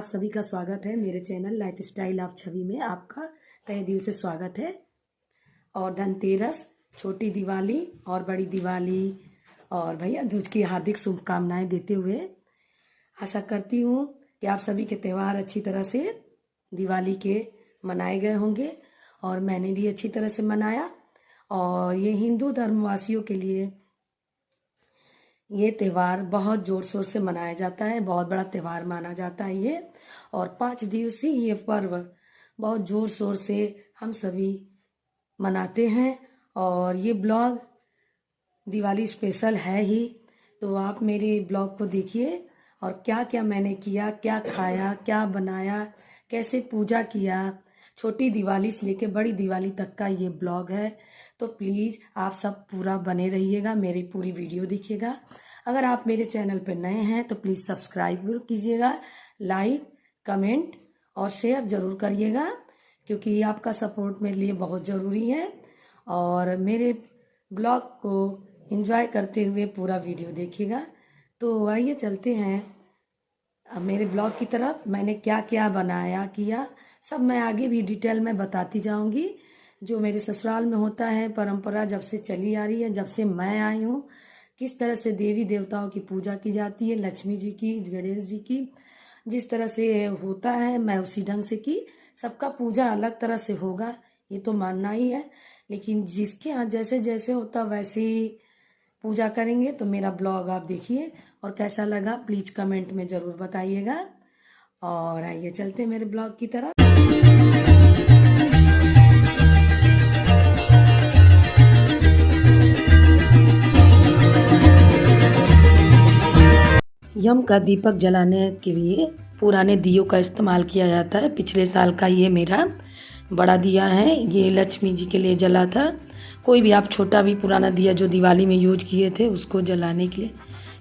आप सभी का स्वागत है मेरे चैनल लाइफ स्टाइल ऑफ छवि में। आपका तहे दिल से स्वागत है। और धनतेरस, छोटी दिवाली और बड़ी दिवाली और भैया दूज की हार्दिक शुभकामनाएं देते हुए आशा करती हूँ कि आप सभी के त्यौहार अच्छी तरह से दिवाली के मनाए गए होंगे और मैंने भी अच्छी तरह से मनाया। और ये हिंदू धर्मवासियों के लिए ये त्यौहार बहुत ज़ोर शोर से मनाया जाता है, बहुत बड़ा त्यौहार माना जाता है ये। और 5 दिवसीय ये पर्व बहुत ज़ोर शोर से हम सभी मनाते हैं। और ये ब्लॉग दिवाली स्पेशल है ही, तो आप मेरे ब्लॉग को देखिए और क्या क्या मैंने किया, क्या खाया, क्या बनाया, कैसे पूजा किया। छोटी दिवाली से लेकर बड़ी दिवाली तक का ये ब्लॉग है, तो प्लीज़ आप सब पूरा बने रहिएगा, मेरी पूरी वीडियो देखिएगा। अगर आप मेरे चैनल पर नए हैं तो प्लीज़ सब्सक्राइब कीजिएगा, लाइक, कमेंट और शेयर ज़रूर करिएगा, क्योंकि आपका सपोर्ट मेरे लिए बहुत ज़रूरी है। और मेरे ब्लॉग को एंजॉय करते हुए पूरा वीडियो देखिएगा। तो आइए चलते हैं अब मेरे ब्लॉग की तरफ। मैंने क्या क्या बनाया किया सब मैं आगे भी डिटेल में बताती जाऊंगी। जो मेरे ससुराल में होता है, परंपरा जब से चली आ रही है, जब से मैं आई हूँ, किस तरह से देवी देवताओं की पूजा की जाती है, लक्ष्मी जी की, गणेश जी की, जिस तरह से होता है मैं उसी ढंग से की। सबका पूजा अलग तरह से होगा, ये तो मानना ही है, लेकिन जिसके यहाँ जैसे जैसे होता वैसे ही पूजा करेंगे। तो मेरा ब्लॉग आप देखिए और कैसा लगा प्लीज़ कमेंट में ज़रूर बताइएगा। और आइए चलते हैं मेरे ब्लॉग की तरफ। यम का दीपक जलाने के लिए पुराने दियों का इस्तेमाल किया जाता है। पिछले साल का ये मेरा बड़ा दिया है, ये लक्ष्मी जी के लिए जला था। कोई भी आप छोटा भी पुराना दिया जो दिवाली में यूज किए थे उसको जलाने के लिए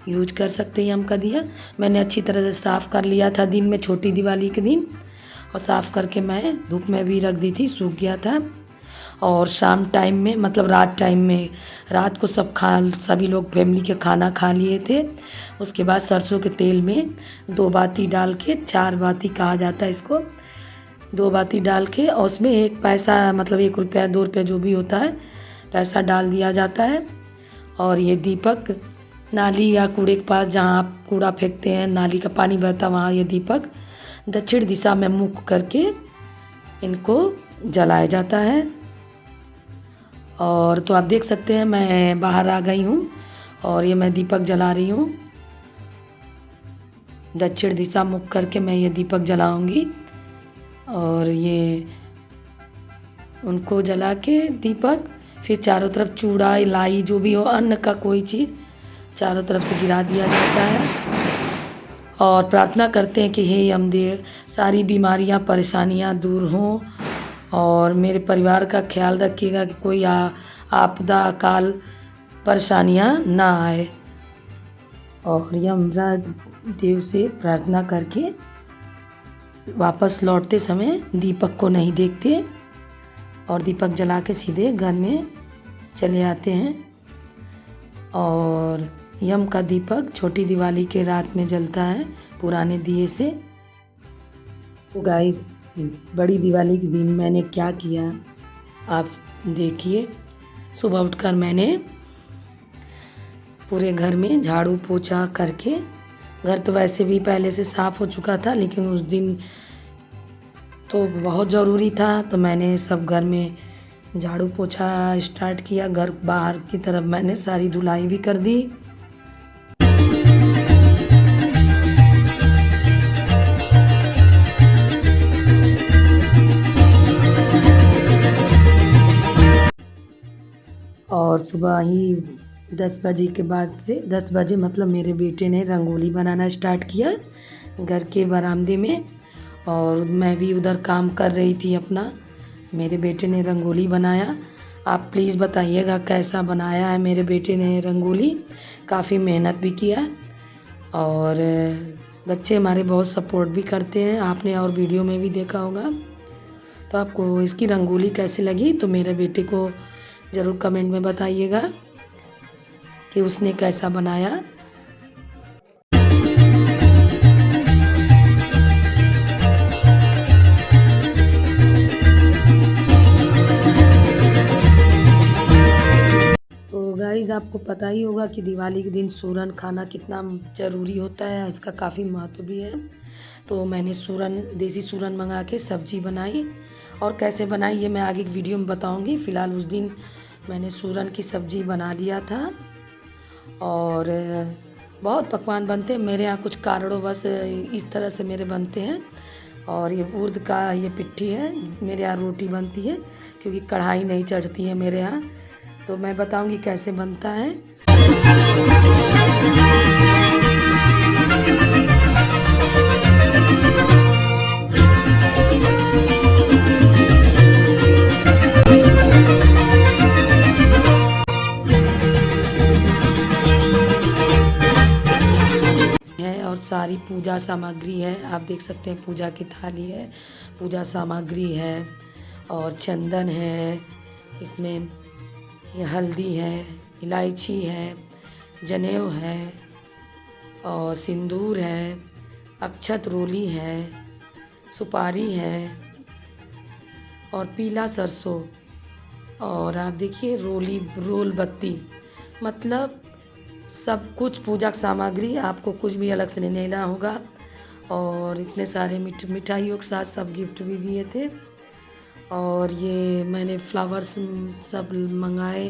यूज कर सकते हैं। यम का दिया मैंने अच्छी तरह से साफ़ कर लिया था दिन में, छोटी दिवाली के दिन, और साफ़ करके मैं धूप में भी रख दी थी, सूख गया था। और शाम टाइम में, मतलब रात टाइम में, रात को सभी लोग फैमिली के खाना खा लिए थे। उसके बाद सरसों के तेल में 2 बाती डाल के, 4 बाती कहा जाता है इसको, 2 बाती डाल के और उसमें 1 पैसा, मतलब 1 रुपया 2 रुपया जो भी होता है पैसा डाल दिया जाता है। और ये दीपक नाली या कूड़े के पास, जहाँ आप कूड़ा फेंकते हैं, नाली का पानी बहता वहाँ ये दीपक दक्षिण दिशा में मुख करके इनको जलाया जाता है। और तो आप देख सकते हैं मैं बाहर आ गई हूँ और ये मैं दीपक जला रही हूँ। दक्षिण दिशा मुख करके मैं ये दीपक जलाऊंगी। और ये उनको जला के दीपक फिर चारों तरफ चूड़ा, इलाई, जो भी हो अन्न का कोई चीज़ चारों तरफ से गिरा दिया जाता है। और प्रार्थना करते हैं कि हे यमदेव, सारी बीमारियां, परेशानियां दूर हों और मेरे परिवार का ख्याल रखिएगा कि कोई आपदा, अकाल, परेशानियां ना आए। और यमराज देव से प्रार्थना करके वापस लौटते समय दीपक को नहीं देखते और दीपक जला के सीधे घर में चले आते हैं। और यम का दीपक छोटी दिवाली के रात में जलता है पुराने दिए से। तो गाइस, बड़ी दिवाली के दिन मैंने क्या किया आप देखिए। सुबह उठकर मैंने पूरे घर में झाड़ू पोछा करके, घर तो वैसे भी पहले से साफ़ हो चुका था, लेकिन उस दिन तो बहुत ज़रूरी था, तो मैंने सब घर में झाड़ू पोछा स्टार्ट किया। घर बाहर की तरफ मैंने सारी धुलाई भी कर दी। और सुबह ही 10 बजे के बाद से, 10 बजे मतलब मेरे बेटे ने रंगोली बनाना स्टार्ट किया घर के बरामदे में, और मैं भी उधर काम कर रही थी अपना। मेरे बेटे ने रंगोली बनाया। आप प्लीज़ बताइएगा कैसा बनाया है मेरे बेटे ने रंगोली। काफ़ी मेहनत भी किया और बच्चे हमारे बहुत सपोर्ट भी करते हैं, आपने और वीडियो में भी देखा होगा। तो आपको इसकी रंगोली कैसी लगी तो मेरे बेटे को ज़रूर कमेंट में बताइएगा कि उसने कैसा बनाया। आपको पता ही होगा कि दिवाली के दिन सूरन खाना कितना ज़रूरी होता है, इसका काफ़ी महत्व भी है। तो मैंने देसी सूरन मंगा के सब्जी बनाई, और कैसे बनाई ये मैं आगे की वीडियो में बताऊंगी। फ़िलहाल उस दिन मैंने सूरन की सब्ज़ी बना लिया था। और बहुत पकवान बनते हैं मेरे यहाँ, कुछ कारणोंवश इस तरह से मेरे बनते हैं। और ये उर्द का ये पिट्ठी है, मेरे यहाँ रोटी बनती है क्योंकि कढ़ाई नहीं चढ़ती है मेरे यहाँ। तो मैं बताऊंगी कैसे बनता है। और सारी पूजा सामग्री है, आप देख सकते हैं पूजा की थाली है, पूजा सामग्री है और चंदन है, इसमें ये हल्दी है, इलायची है, जनेऊ है और सिंदूर है, अक्षत रोली है, सुपारी है और पीला सरसों, और आप देखिए रोल बत्ती। मतलब सब कुछ पूजा सामग्री, आपको कुछ भी अलग से नहीं लेना होगा। और इतने सारे मिठाइयों के साथ सब गिफ्ट भी दिए थे। और ये मैंने फ्लावर्स सब मंगाए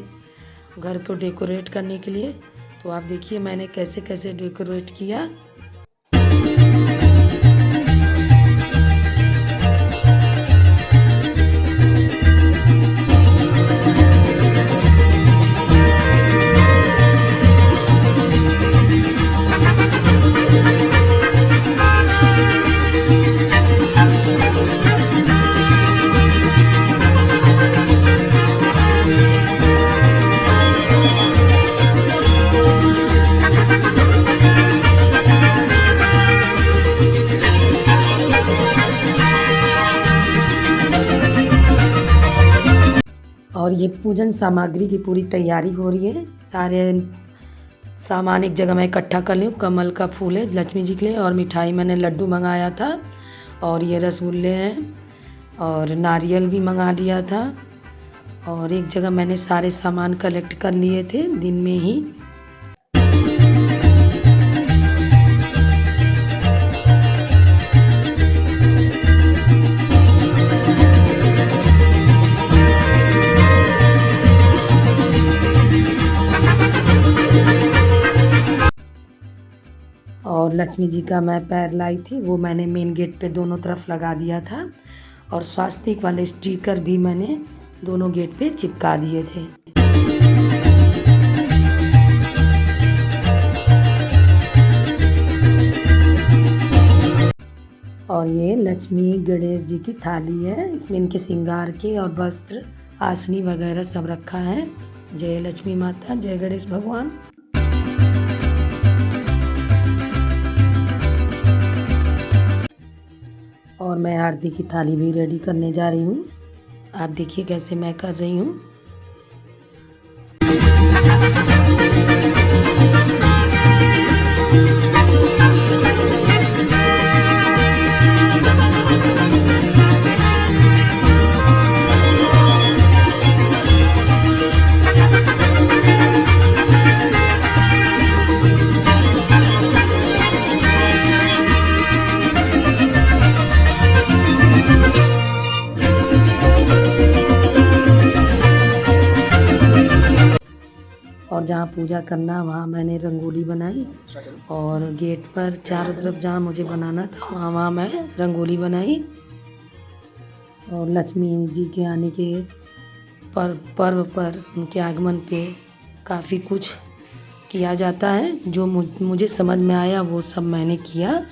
घर को डेकोरेट करने के लिए। तो आप देखिए मैंने कैसे कैसे डेकोरेट किया। और ये पूजन सामग्री की पूरी तैयारी हो रही है। सारे सामान एक जगह मैं इकट्ठा कर ली हूँ। कमल का फूल है लक्ष्मी जी के लिए, और मिठाई मैंने लड्डू मंगाया था, और ये रसगुल्ले हैं, और नारियल भी मंगा लिया था। और एक जगह मैंने सारे सामान कलेक्ट कर लिए थे दिन में ही। और लक्ष्मी जी का मैं पैर लाई थी, वो मैंने मेन गेट पे दोनों तरफ लगा दिया था। और स्वास्तिक वाले स्टिकर भी मैंने दोनों गेट पे चिपका दिए थे। और ये लक्ष्मी गणेश जी की थाली है, इसमें इनके श्रृंगार के और वस्त्र आसनी वगैरह सब रखा है। जय लक्ष्मी माता, जय गणेश भगवान। और मैं आरती की थाली भी रेडी करने जा रही हूँ। आप देखिए कैसे मैं कर रही हूँ। और जहाँ पूजा करना वहाँ मैंने रंगोली बनाई, और गेट पर चारों तरफ जहाँ मुझे बनाना था वहाँ मैं रंगोली बनाई। और लक्ष्मी जी के आने के पर्व पर, उनके आगमन पे काफ़ी कुछ किया जाता है। जो मुझे समझ में आया वो सब मैंने किया।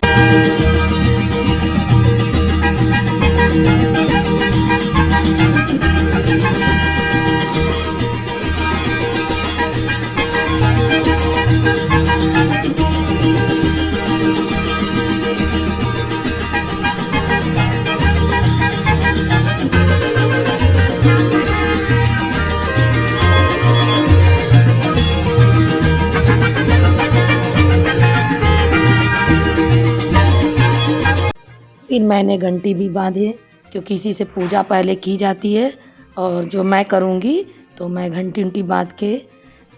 फिर मैंने घंटी भी बांधे, क्योंकि इसी से पूजा पहले की जाती है। और जो मैं करूँगी तो मैं घंटी बांध के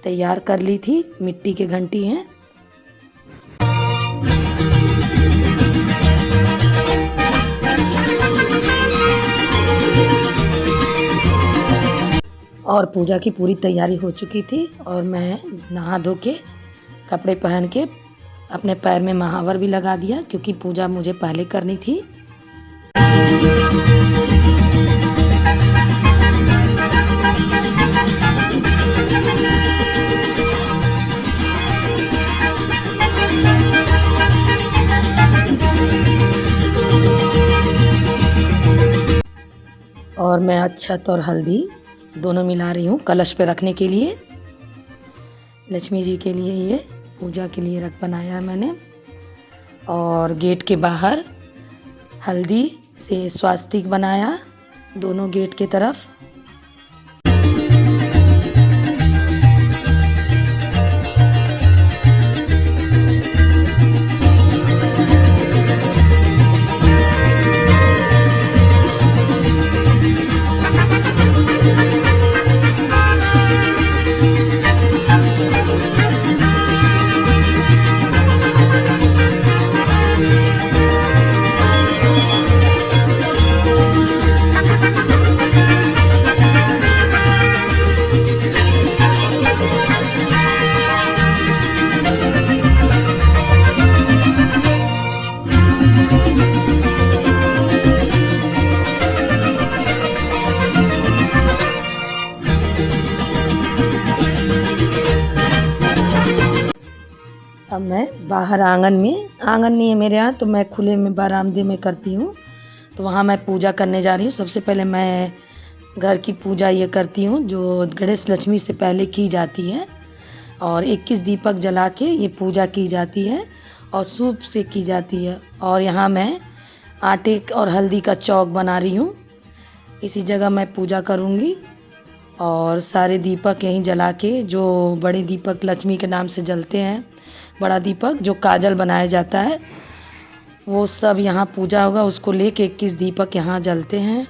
तैयार कर ली थी, मिट्टी के घंटी हैं। और पूजा की पूरी तैयारी हो चुकी थी और मैं नहा धो के कपड़े पहन के अपने पैर में महावर भी लगा दिया, क्योंकि पूजा मुझे पहले करनी थी। और मैं अक्षत और हल्दी दोनों मिला रही हूँ कलश पे रखने के लिए। लक्ष्मी जी के लिए ये पूजा के लिए रख बनाया मैंने। और गेट के बाहर हल्दी से स्वास्तिक बनाया दोनों गेट के तरफ। अब मैं बाहर आंगन नहीं है मेरे यहाँ, तो मैं खुले में बरामदे में करती हूँ। तो वहाँ मैं पूजा करने जा रही हूँ। सबसे पहले मैं घर की पूजा ये करती हूँ जो गणेश लक्ष्मी से पहले की जाती है, और 21 दीपक जला के ये पूजा की जाती है और सूप से की जाती है। और यहाँ मैं आटे और हल्दी का चौक बना रही हूँ, इसी जगह मैं पूजा करूँगी। और सारे दीपक यहीं जला के, जो बड़े दीपक लक्ष्मी के नाम से जलते हैं, बड़ा दीपक जो काजल बनाया जाता है, वो सब यहाँ पूजा होगा, उसको लेके 21 दीपक यहाँ जलते हैं।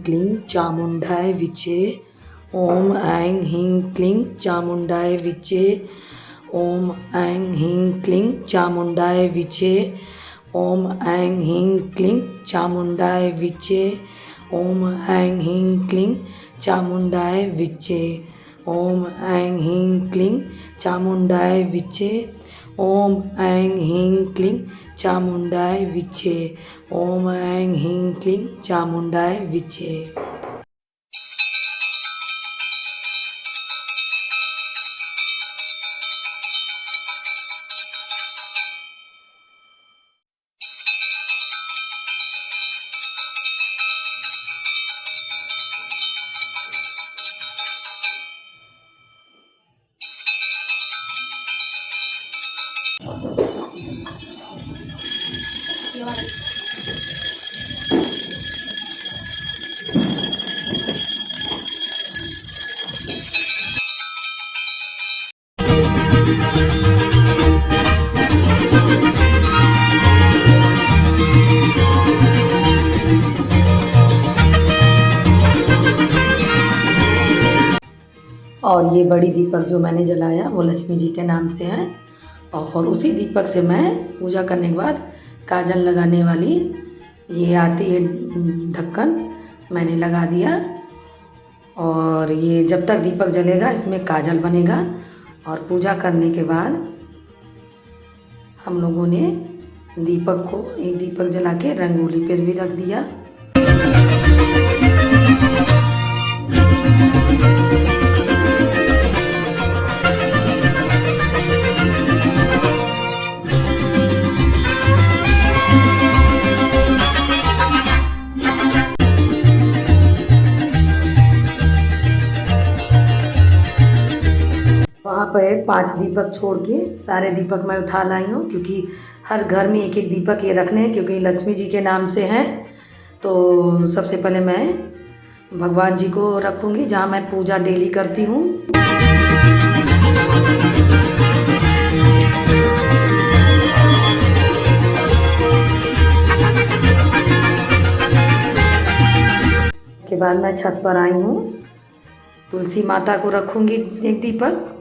क्लीं चामुंडाय विचे। ओम ऐं ह्रीं क्लीं चामुंडाय विचे। ओम ऐं ह्रीं क्लीं चामुंडाय विचे। ओम ऐं ह्रीं क्लीं चामुंडाय विचे। ओम ऐं ह्रीं क्लीं चामुंडाय विचे। ओम ऐं ह्रीं क्लीं चामुंडाय विचे। ओम ऐं ह्रीं क्लीं चामुंडाय विचे। ओम ऐं ह्रीं क्लीं चामुंडाय विचे। और ये बड़ी दीपक जो मैंने जलाया वो लक्ष्मी जी के नाम से है। और उसी दीपक से मैं पूजा करने के बाद काजल लगाने वाली ये आती है ढक्कन, मैंने लगा दिया। और ये जब तक दीपक जलेगा इसमें काजल बनेगा। और पूजा करने के बाद हम लोगों ने दीपक को एक दीपक जला के रंगोली पर भी रख दिया। वहाँ पर 5 दीपक छोड़ के सारे दीपक मैं उठा लाई हूँ, क्योंकि हर घर में एक एक दीपक ये रखने हैं, क्योंकि लक्ष्मी जी के नाम से हैं। तो सबसे पहले मैं भगवान जी को रखूँगी जहाँ मैं पूजा डेली करती हूँ। उसके बाद मैं छत पर आई हूँ, तुलसी माता को रखूँगी एक दीपक।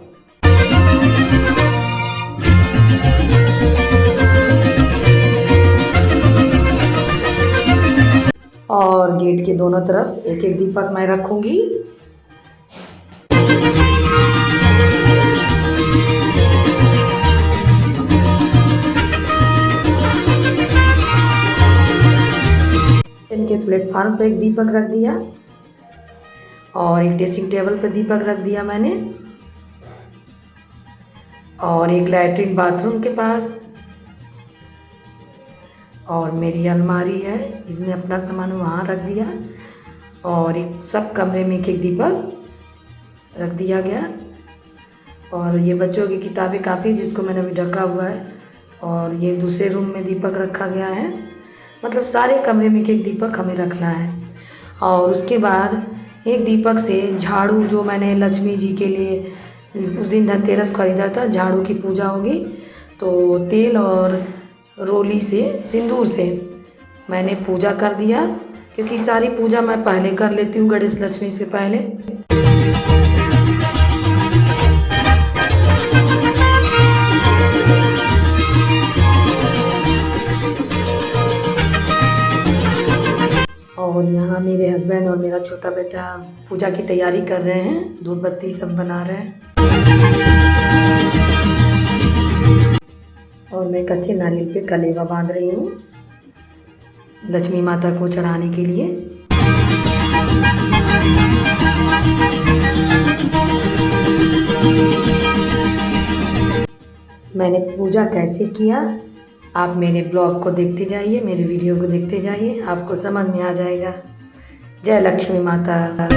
और गेट के दोनों तरफ एक एक दीपक मैं रखूँगी। इनके प्लेटफार्म पे एक दीपक रख दिया और एक ड्रेसिंग टेबल पे दीपक रख दिया मैंने। और एक लैट्रिन बाथरूम के पास, और मेरी अलमारी है इसमें अपना सामान वहाँ रख दिया। और एक सब कमरे में एक एक दीपक रख दिया गया। और ये बच्चों की किताबें काफ़ी जिसको मैंने अभी ढका हुआ है। और ये दूसरे रूम में दीपक रखा गया है। मतलब सारे कमरे में एक एक दीपक हमें रखना है। और उसके बाद एक दीपक से झाड़ू, जो मैंने लक्ष्मी जी के लिए उस दिन धनतेरस खरीदा था, झाड़ू की पूजा होगी तो तेल और रोली से, सिंदूर से मैंने पूजा कर दिया, क्योंकि सारी पूजा मैं पहले कर लेती हूँ गणेश लक्ष्मी से पहले। और यहाँ मेरे हस्बैंड और मेरा छोटा बेटा पूजा की तैयारी कर रहे हैं, धूप बत्ती सब बना रहे हैं। और मैं कच्चे नारियल पे कलेवा बांध रही हूँ लक्ष्मी माता को चढ़ाने के लिए। मैंने पूजा कैसे किया आप मेरे ब्लॉग को देखते जाइए, मेरे वीडियो को देखते जाइए, आपको समझ में आ जाएगा। जय लक्ष्मी माता।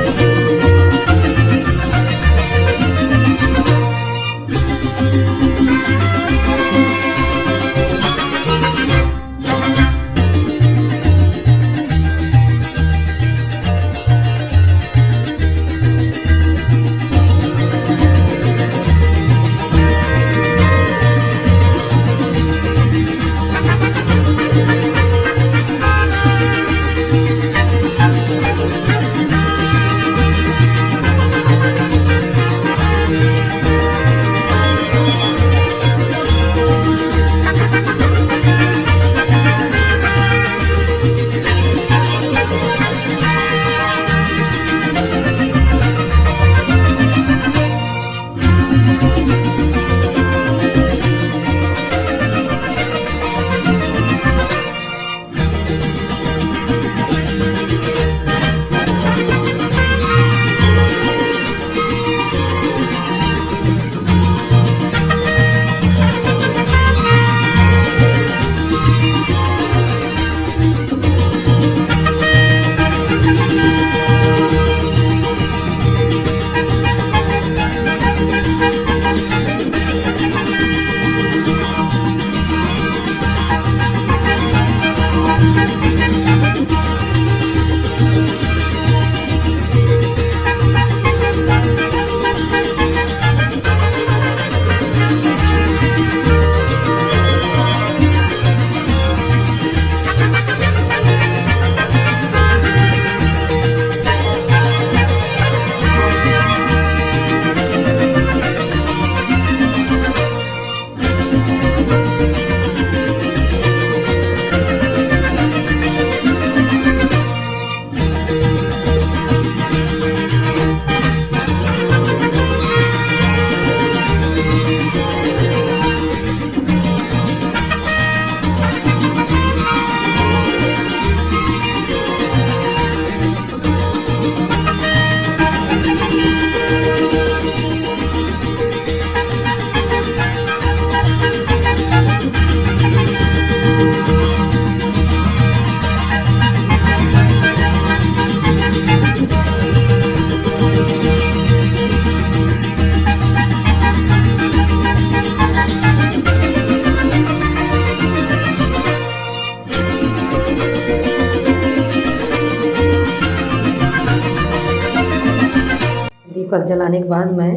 दीपक जलाने के बाद मैं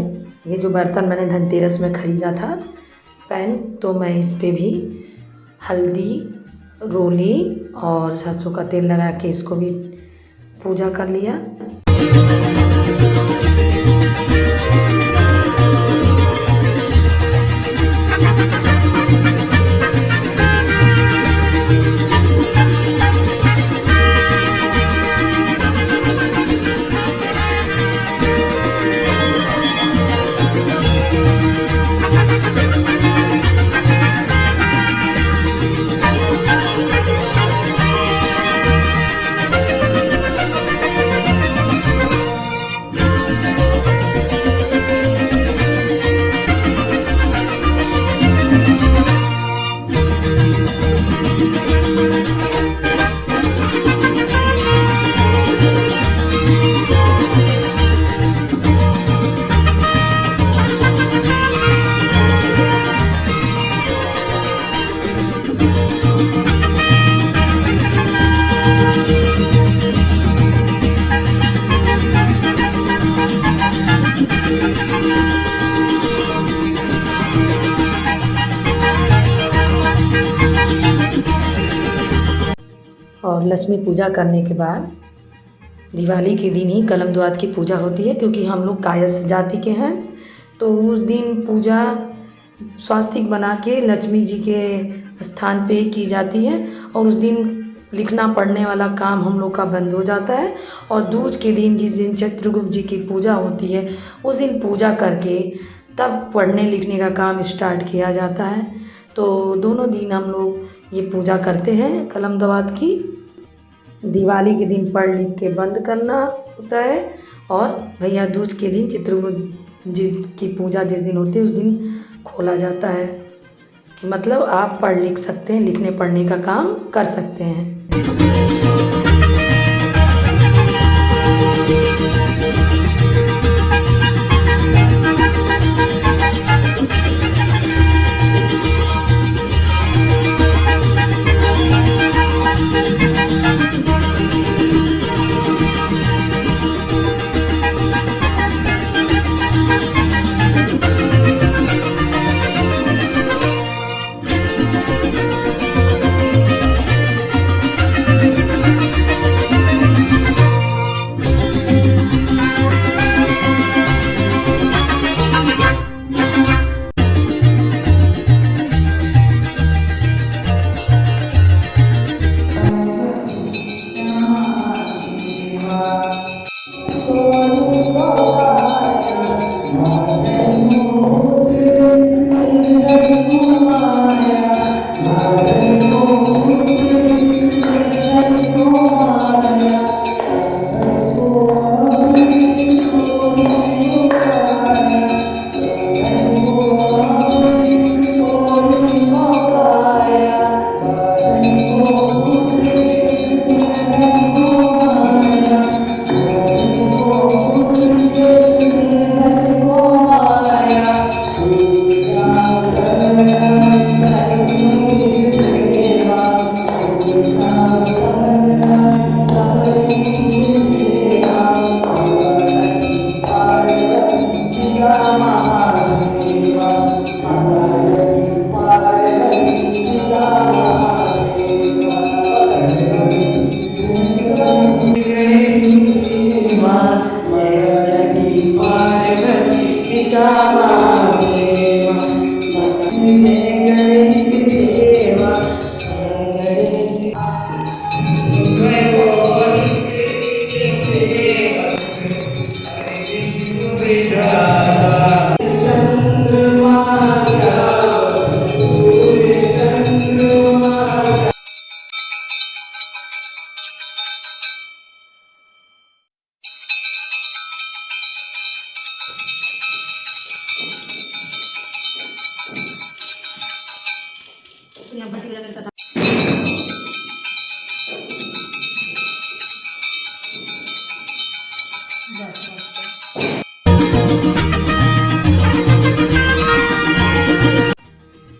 ये जो बर्तन मैंने धनतेरस में ख़रीदा था पैन, तो मैं इस पे भी हल्दी, रोली और सरसों का तेल लगा के इसको भी पूजा कर लिया। और लक्ष्मी पूजा करने के बाद दिवाली के दिन ही कलम द्वात की पूजा होती है, क्योंकि हम लोग कायस्थ जाति के हैं। तो उस दिन पूजा स्वास्तिक बना के लक्ष्मी जी के स्थान पे की जाती है, और उस दिन लिखना पढ़ने वाला काम हम लोग का बंद हो जाता है। और दूज के दिन, जिस दिन चित्रगुप्त जी की पूजा होती है, उस दिन पूजा करके तब पढ़ने लिखने का काम स्टार्ट किया जाता है। तो दोनों दिन हम लोग ये पूजा करते हैं कलम द्वात की। दिवाली के दिन पढ़ लिख के बंद करना होता है, और भैया दूज के दिन चित्रगुप्त जी की पूजा जिस दिन होती है उस दिन खोला जाता है, कि मतलब आप पढ़ लिख सकते हैं, लिखने पढ़ने का काम कर सकते हैं।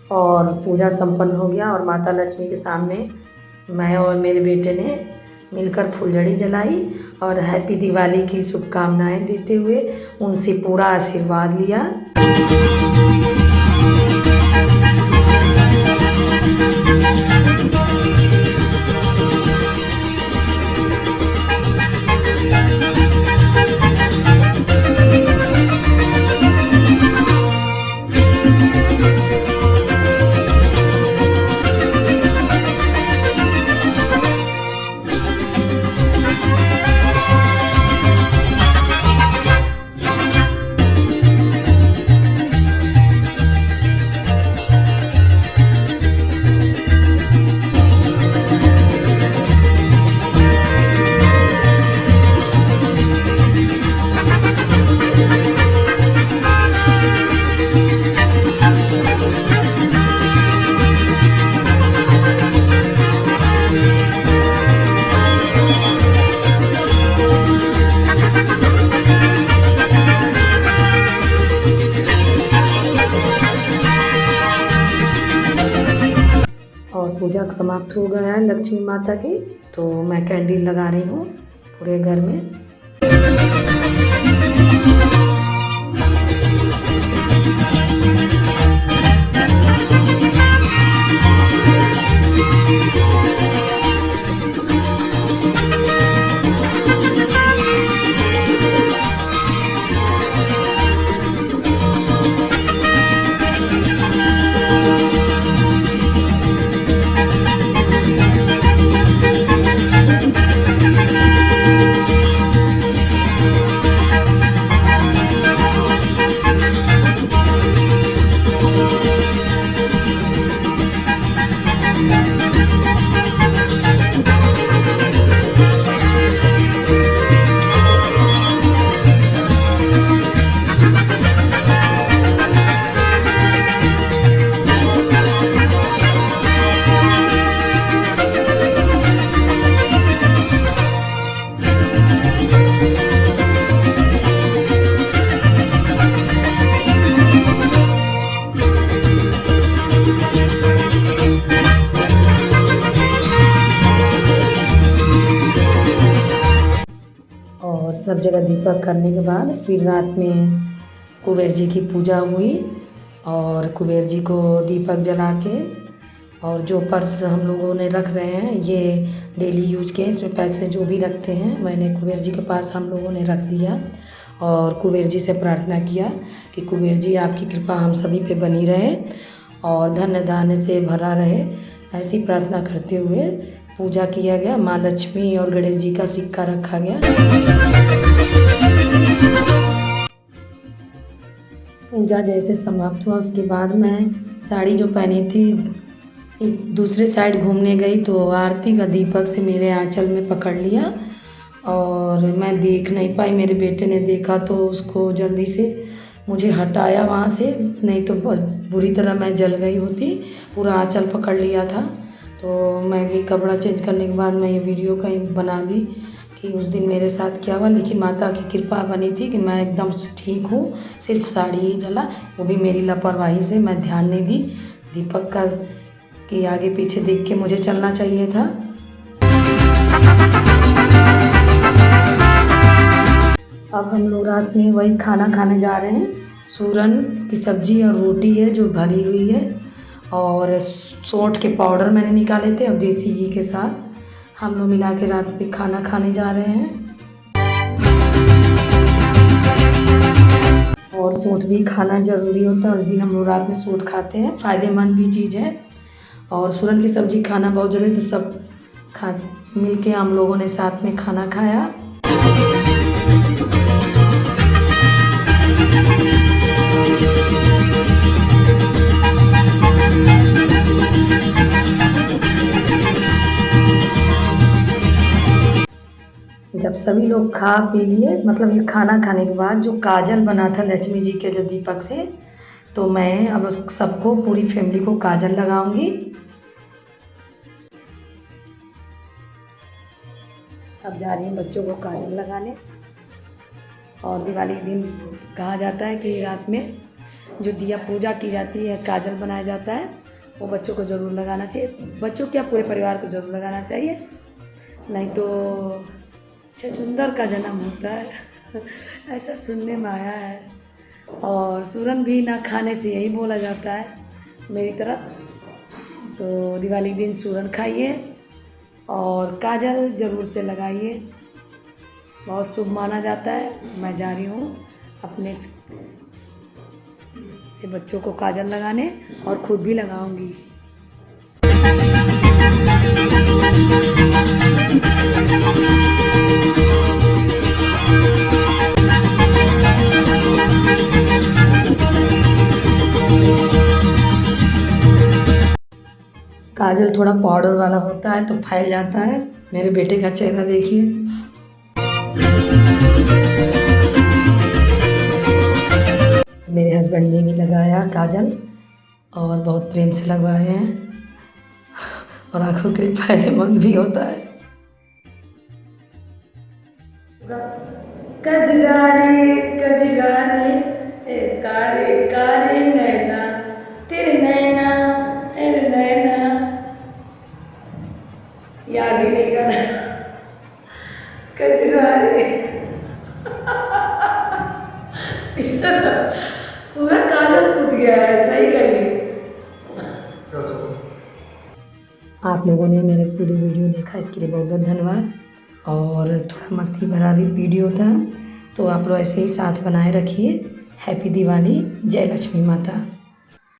और पूजा संपन्न हो गया, और माता लक्ष्मी के सामने मैं और मेरे बेटे ने मिलकर फुलझड़ी जलाई और हैप्पी दिवाली की शुभकामनाएं देते हुए उनसे पूरा आशीर्वाद लिया। और पूजा समाप्त हो गया है लक्ष्मी माता की, तो मैं कैंडल लगा रही हूँ पूरे घर में। और सब जगह दीपक करने के बाद फिर रात में कुबेर जी की पूजा हुई और कुबेर जी को दीपक जला के, और जो पर्स हम लोगों ने रख रहे हैं ये डेली यूज के, इसमें पैसे जो भी रखते हैं मैंने कुबेर जी के पास हम लोगों ने रख दिया और कुबेर जी से प्रार्थना किया कि कुबेर जी आपकी कृपा हम सभी पे बनी रहे और धन धान्य से भरा रहे, ऐसी प्रार्थना करते हुए पूजा किया गया। माँ लक्ष्मी और गणेश जी का सिक्का रखा गया। पूजा जैसे समाप्त हुआ उसके बाद मैं साड़ी जो पहनी थी इस दूसरे साइड घूमने गई तो आरती का दीपक से मेरे आंचल में पकड़ लिया और मैं देख नहीं पाई। मेरे बेटे ने देखा तो उसको जल्दी से मुझे हटाया वहाँ से, नहीं तो बुरी तरह मैं जल गई होती। पूरा आंचल पकड़ लिया था। तो मैं ये कपड़ा चेंज करने के बाद मैं ये वीडियो कहीं बना दी कि उस दिन मेरे साथ क्या हुआ, लेकिन माता की कृपा बनी थी कि मैं एकदम ठीक हूँ। सिर्फ साड़ी ही जला, वो भी मेरी लापरवाही से, मैं ध्यान नहीं दी दीपक का कि आगे पीछे देख के मुझे चलना चाहिए था। अब हम लोग रात में वही खाना खाने जा रहे हैं। सूरन की सब्जी और रोटी है जो भरी हुई है, और सौंठ के पाउडर मैंने निकाले थे और देसी घी के साथ हम लोग मिला के रात पे खाना खाने जा रहे हैं। और सौंठ भी खाना ज़रूरी होता है, उस दिन हम लोग रात में सौंठ खाते हैं, फ़ायदेमंद भी चीज़ है। और सूरन की सब्ज़ी खाना बहुत ज़रूरी, तो सब मिल के हम लोगों ने साथ में खाना खाया। जब सभी लोग खा पी लिए, मतलब ये खाना खाने के बाद जो काजल बना था लक्ष्मी जी के जो दीपक से, तो मैं अब सबको, पूरी फैमिली को काजल लगाऊंगी। अब जा रही हूँ बच्चों को काजल लगाने। और दिवाली के दिन कहा जाता है कि रात में जो दिया पूजा की जाती है, काजल बनाया जाता है, वो बच्चों को ज़रूर लगाना चाहिए। बच्चों क्या, पूरे परिवार को ज़रूर लगाना चाहिए, नहीं तो छछूंदर का जन्म होता है ऐसा सुनने में आया है। और सूरन भी ना खाने से यही बोला जाता है मेरी तरफ। तो दिवाली दिन सूरन खाइए और काजल ज़रूर से लगाइए, बहुत शुभ माना जाता है। मैं जा रही हूँ अपने से बच्चों को काजल लगाने और खुद भी लगाऊंगी। काजल थोड़ा पाउडर वाला होता है तो फैल जाता है। मेरे बेटे का चेहरा देखिए। मेरे हस्बैंड ने भी लगाया काजल और बहुत प्रेम से लगवाए हैं और आंखों के लिए फायदेमंद भी होता है। कजरारे कजरारे कारे कारे नैना तेरे नैना याद ही नहीं करना। कजरारे इससे तो पूरा काजल कूद गया है। सही करिए। आप लोगों ने मेरे पूरी वीडियो देखा, इसके लिए बहुत बहुत धन्यवाद। और थोड़ा मस्ती भरा भी वीडियो था, तो आप लोग ऐसे ही साथ बनाए रखिए। हैप्पी दिवाली। जय लक्ष्मी माता।